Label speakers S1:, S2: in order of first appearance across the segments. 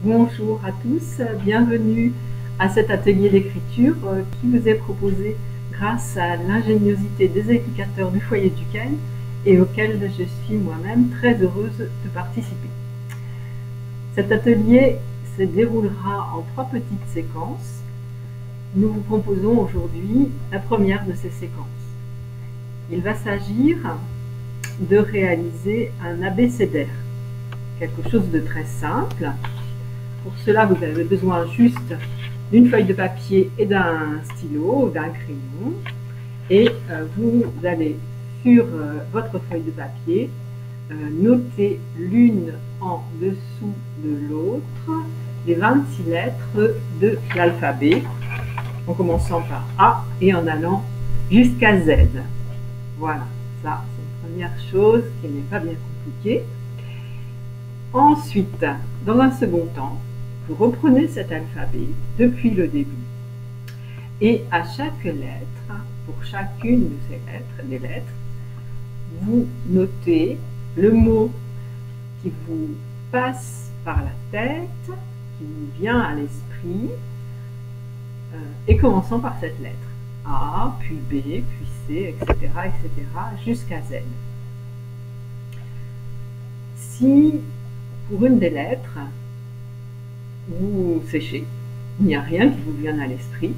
S1: Bonjour à tous, bienvenue à cet atelier d'écriture qui vous est proposé grâce à l'ingéniosité des éducateurs du foyer duquel et auquel je suis moi-même très heureuse de participer. Cet atelier se déroulera en 3 petites séquences. Nous vous proposons aujourd'hui la première de ces séquences. Il va s'agir de réaliser un abécédaire, quelque chose de très simple. Pour cela, vous avez besoin juste d'une feuille de papier et d'un stylo, d'un crayon. Et vous allez sur votre feuille de papier noter l'une en dessous de l'autre les 26 lettres de l'alphabet, en commençant par A et en allant jusqu'à Z. Voilà, ça c'est une première chose qui n'est pas bien compliquée. Ensuite, dans un second temps, vous reprenez cet alphabet depuis le début et à chaque lettre, pour chacune de ces lettres, des lettres, vous notez le mot qui vous passe par la tête, qui vous vient à l'esprit, et commençant par cette lettre. A, puis B, puis C, etc., etc., jusqu'à Z. Si, pour une des lettres, vous séchez, il n'y a rien qui vous vienne à l'esprit,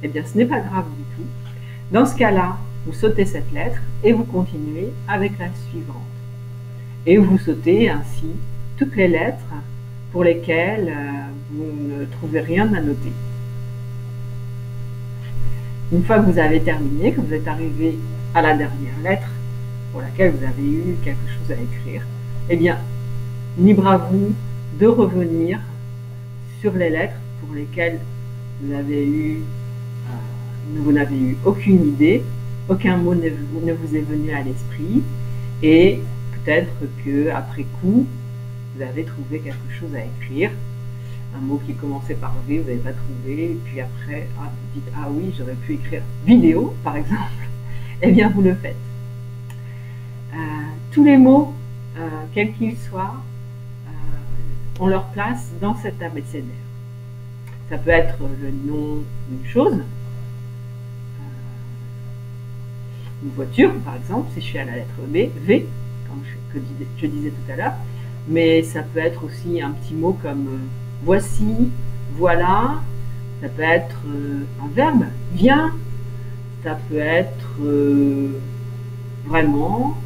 S1: eh bien ce n'est pas grave du tout. Dans ce cas-là, vous sautez cette lettre et vous continuez avec la suivante. Et vous sautez ainsi toutes les lettres pour lesquelles vous ne trouvez rien à noter. Une fois que vous avez terminé, que vous êtes arrivé à la dernière lettre pour laquelle vous avez eu quelque chose à écrire, eh bien, libre à vous de revenir sur les lettres pour lesquelles vous n'avez eu aucune idée, aucun mot ne vous est venu à l'esprit, et peut-être que après coup, vous avez trouvé quelque chose à écrire, un mot qui commençait par V, vous n'avez pas trouvé, et puis après, vous dites « Ah oui, j'aurais pu écrire vidéo, par exemple », eh bien vous le faites. Tous les mots, quels qu'ils soient, ont leur place dans cet abécédaire. Ça peut être le nom d'une chose, une voiture par exemple, si je suis à la lettre B, V, comme je disais tout à l'heure, mais ça peut être aussi un petit mot comme voici, voilà, ça peut être un verbe, viens, ça peut être vraiment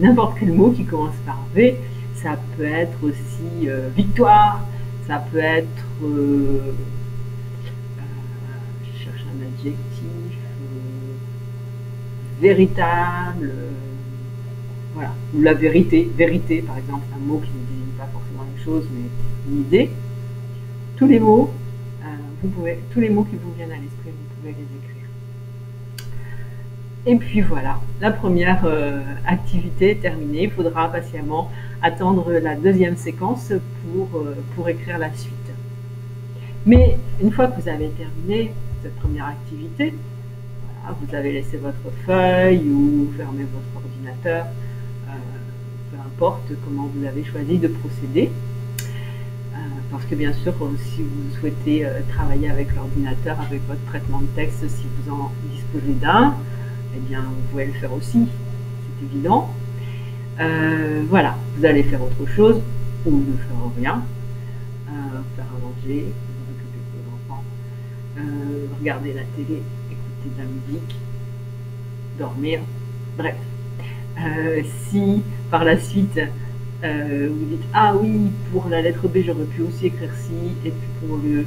S1: n'importe quel mot qui commence par V, ça peut être aussi victoire, ça peut être, je cherche un adjectif, véritable, voilà, ou la vérité, vérité par exemple, un mot qui ne désigne pas forcément une chose mais une idée. Tous les mots, tous les mots qui vous viennent à l'esprit, vous pouvez les écrire. Et puis voilà, la première activité est terminée. Il faudra patiemment attendre la deuxième séquence pour écrire la suite. Mais une fois que vous avez terminé cette première activité, voilà, vous avez laissé votre feuille ou fermé votre ordinateur, peu importe comment vous avez choisi de procéder. Parce que bien sûr, si vous souhaitez travailler avec l'ordinateur, avec votre traitement de texte, si vous en disposez d'un, eh bien vous pouvez le faire aussi, c'est évident. Voilà, vous allez faire autre chose ou ne faire rien, faire à manger, vous occuper de vos enfants, regarder la télé, écouter de la musique, dormir, bref. Si par la suite vous dites « Ah oui, pour la lettre B j'aurais pu aussi écrire ci, et puis pour le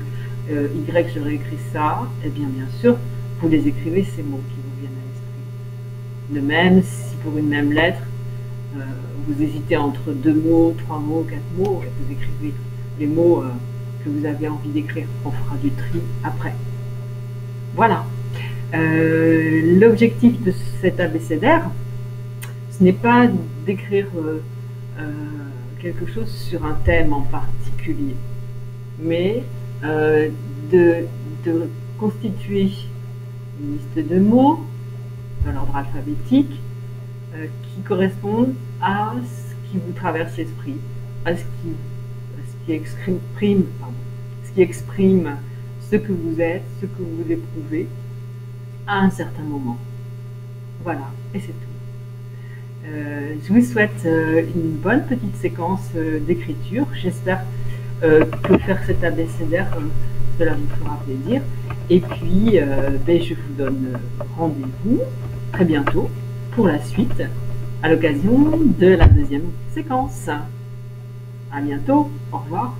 S1: Y j'aurais écrit ça », eh bien sûr, vous les écrivez ces mots qui vous viennent à l'esprit. De même, si pour une même lettre, vous hésitez entre 2 mots, 3 mots, 4 mots, et vous écrivez les mots que vous avez envie d'écrire. On fera du tri après. Voilà. L'objectif de cet abécédaire, ce n'est pas d'écrire quelque chose sur un thème en particulier, mais de constituer une liste de mots dans l'ordre alphabétique qui correspondent à ce qui vous traverse l'esprit, à ce ce qui exprime ce que vous êtes, ce que vous éprouvez à un certain moment. Voilà, et c'est tout. Je vous souhaite une bonne petite séquence d'écriture. J'espère que faire cet abécédaire, cela vous fera plaisir. Et puis, je vous donne rendez-vous très bientôt pour la suite, à l'occasion de la deuxième séquence. À bientôt, au revoir.